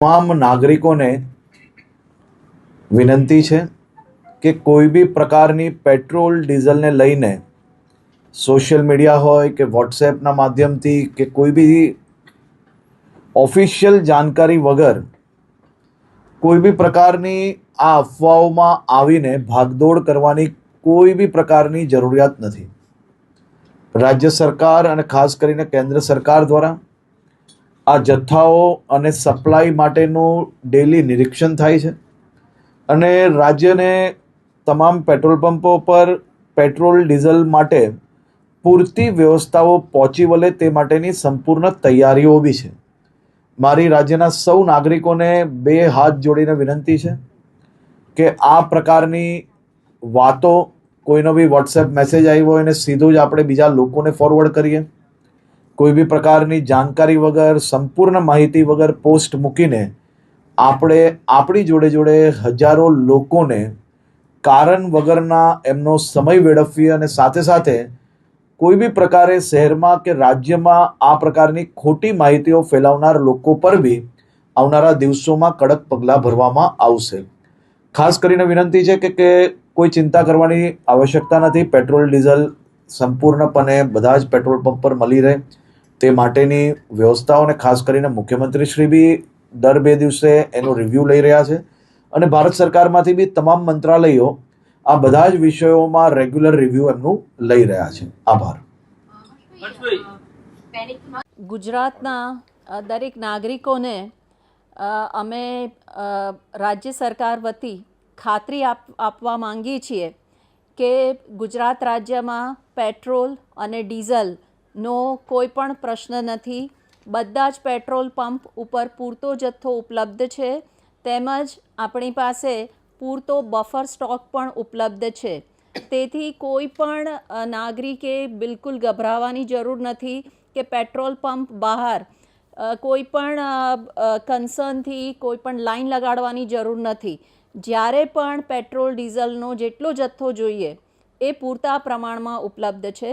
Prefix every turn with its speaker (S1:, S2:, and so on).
S1: તમામ નાગરિકોને વિનંતી છે કે કોઈ બી પ્રકારની પેટ્રોલ ડીઝલને લઈને સોશિયલ મીડિયા હોય કે વોટ્સએપના માધ્યમથી કે કોઈ બી ઓફિશિયલ જાણકારી વગર કોઈ બી પ્રકારની આ અફવાઓમાં આવીને ભાગદોડ કરવાની કોઈ બી પ્રકારની જરૂરિયાત નથી. રાજ્ય સરકાર અને ખાસ કરીને કેન્દ્ર સરકાર દ્વારા આ જથ્થાઓ અને સપ્લાય માટેનું ડેલી નિરીક્ષણ થાય છે અને રાજ્યને તમામ પેટ્રોલ પંપો પર પેટ્રોલ ડીઝલ માટે પૂરતી વ્યવસ્થાઓ પહોંચી વળે તે માટેની સંપૂર્ણ તૈયારીઓ બી છે. મારી રાજ્યના સૌ નાગરિકોને બે હાથ જોડીને વિનંતી છે કે આ પ્રકારની વાતો કોઈનો બી વોટ્સએપ મેસેજ આવ્યો હોય એને સીધું જ આપણે બીજા લોકોને ફોરવર્ડ કરીએ. કોઈ બી પ્રકારની જાણકારી વગર સંપૂર્ણ માહિતી વગર પોસ્ટ મૂકીને આપણે આપણી જોડે જોડે હજારો લોકોને કારણ વગરના એમનો સમય વેડફીએ અને સાથે સાથે કોઈ બી પ્રકારે શહેરમાં કે રાજ્યમાં આ પ્રકારની ખોટી માહિતીઓ ફેલાવનાર લોકો પર બી આવનારા દિવસોમાં કડક પગલાં ભરવામાં આવશે. ખાસ કરીને વિનંતી છે કે કોઈ ચિંતા કરવાની આવશ્યકતા નથી. પેટ્રોલ ડીઝલ સંપૂર્ણપણે બધા જ પેટ્રોલ પંપ પર મળી રહે તે માટેની વ્યવસ્થાઓને ખાસ કરીને મુખ્યમંત્રી શ્રી બી દર 2 દિવસે એનો રિવ્યૂ લઈ રહ્યા છે અને ભારત સરકારમાંથી બી તમામ મંત્રાલયો આ બધા જ વિષયોમાં રેગ્યુલર રિવ્યૂ એમનું લઈ રહ્યા છે. આભાર.
S2: ગુજરાતના દરેક નાગરિકોને અમે રાજ્ય સરકાર વતી ખાતરી આપવા માંગીએ છીએ કે ગુજરાત રાજ્યમાં પેટ્રોલ અને ડીઝલનો કોઈ પણ પ્રશ્ન નથી. બધા જ પેટ્રોલ પંપ ઉપર પૂરતો જથ્થો ઉપલબ્ધ છે તેમજ આપણી પાસે પૂરતો બફર સ્ટોક પણ ઉપલબ્ધ છે. તેથી કોઈ પણ નાગરિકે બિલકુલ ગભરાવાની જરૂર નથી કે પેટ્રોલ પંપ બહાર કોઈ પણ કન્સર્નથી કોઈ પણ લાઈન લગાડવાની જરૂર નથી. જ્યારે પણ પેટ્રોલ ડીઝલનો જેટલો જથ્થો જોઈએ એ પૂરતા પ્રમાણમાં ઉપલબ્ધ છે.